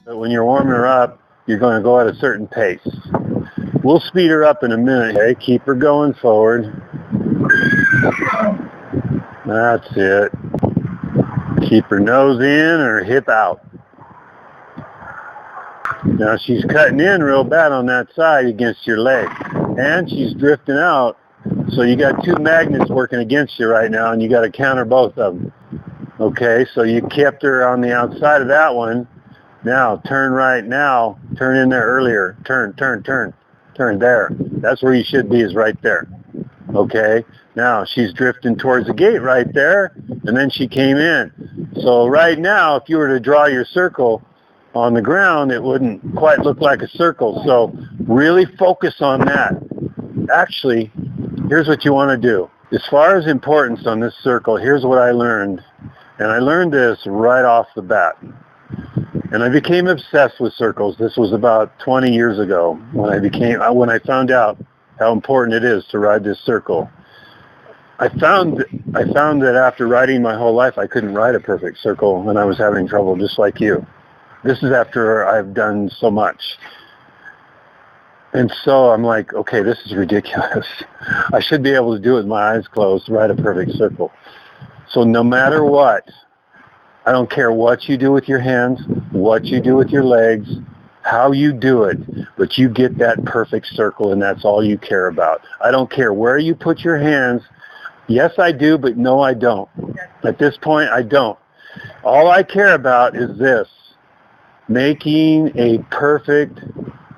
But when you're warming her up, you're going to go at a certain pace. We'll speed her up in a minute. Okay, keep her going forward. That's it. Keep her nose in and her hip out. Now she's cutting in real bad on that side against your leg. And she's drifting out. So you got two magnets working against you right now, and you got to counter both of them. Okay, so you kept her on the outside of that one. Now, turn right now. Turn in there earlier. Turn there. That's where you should be, is right there. Okay, now she's drifting towards the gate right there, and then she came in. So right now, if you were to draw your circle on the ground, it wouldn't quite look like a circle. So really focus on that. Actually, here's what you want to do. As far as importance on this circle, here's what I learned. And I learned this right off the bat. And I became obsessed with circles. This was about 20 years ago when I found out how important it is to ride this circle. I found that after riding my whole life, I couldn't ride a perfect circle, and I was having trouble just like you. This is after I've done so much. And so I'm like, okay, this is ridiculous. I should be able to do it with my eyes closed, ride a perfect circle. So no matter what, I don't care what you do with your hands, what you do with your legs, how you do it, but you get that perfect circle, and that's all you care about. I don't care where you put your hands. Yes, I do, but no, I don't. At this point, I don't. All I care about is this, making a perfect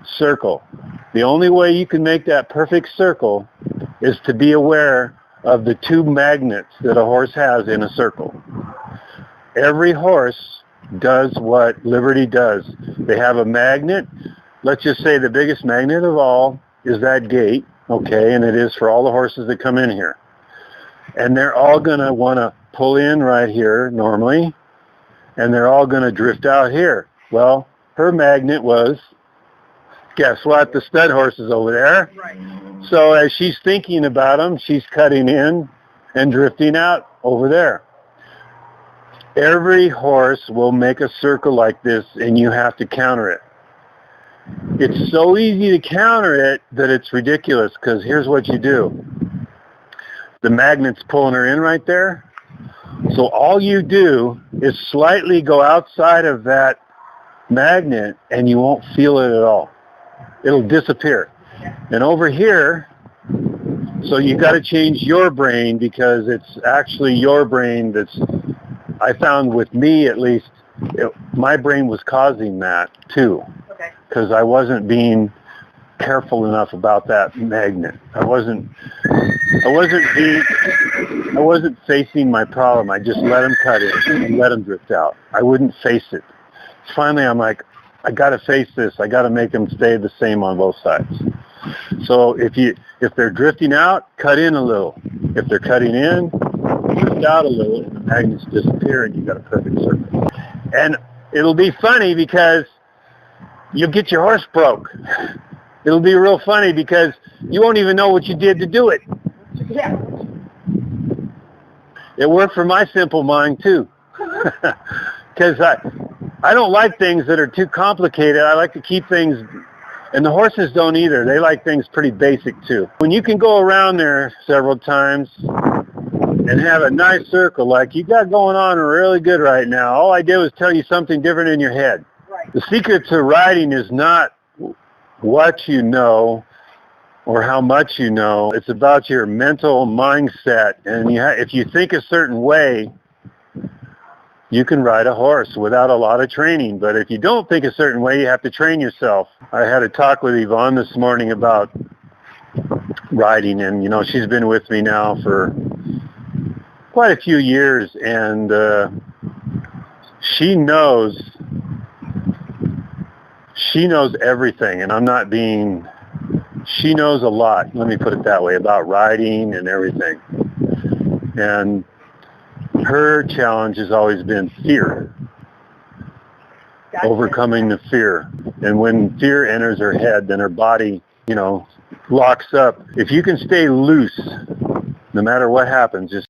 circle. The only way you can make that perfect circle is to be aware of the two magnets that a horse has in a circle. Every horse does what Liberty does. They have a magnet. Let's just say the biggest magnet of all is that gate, okay, and it is for all the horses that come in here. And they're all going to want to pull in right here normally, and they're all going to drift out here. Well, her magnet was, guess what, the stud horses over there. Right. So as she's thinking about them, she's cutting in and drifting out over there. Every horse will make a circle like this, and you have to counter it. It's so easy to counter it that it's ridiculous, because here's what you do. The magnet's pulling her in right there. So all you do is slightly go outside of that magnet, and you won't feel it at all. It'll disappear. And over here, so you got to change your brain, because it's actually your brain that's, I found with me at least, my brain was causing that too. Okay. Because I wasn't being careful enough about that magnet. I wasn't facing my problem. I just let them cut it and let them drift out. I wouldn't face it. Finally, I'm like, I got to face this. I got to make them stay the same on both sides. So if they're drifting out, cut in a little. If they're cutting in, drift out a little, and the magnets disappear, and you got a perfect circle. And it'll be funny because you'll get your horse broke. It'll be real funny because you won't even know what you did to do it. Yeah. It worked for my simple mind too. Because I don't like things that are too complicated. I like to keep things, and the horses don't either. They like things pretty basic too. When you can go around there several times and have a nice circle like you got going on really good right now, all I did was tell you something different in your head. Right. The secret to riding is not what you know or how much you know. It's about your mental mindset. And if you think a certain way, you can ride a horse without a lot of training. But if you don't think a certain way, you have to train yourself. I had a talk with Yvonne this morning about riding, and she's been with me now for quite a few years, and she knows everything, and I'm not being, she knows a lot, let me put it that way, about riding and everything. And her challenge has always been fear. Gotcha. Overcoming the fear. And when fear enters her head, then her body, locks up. If you can stay loose, no matter what happens, just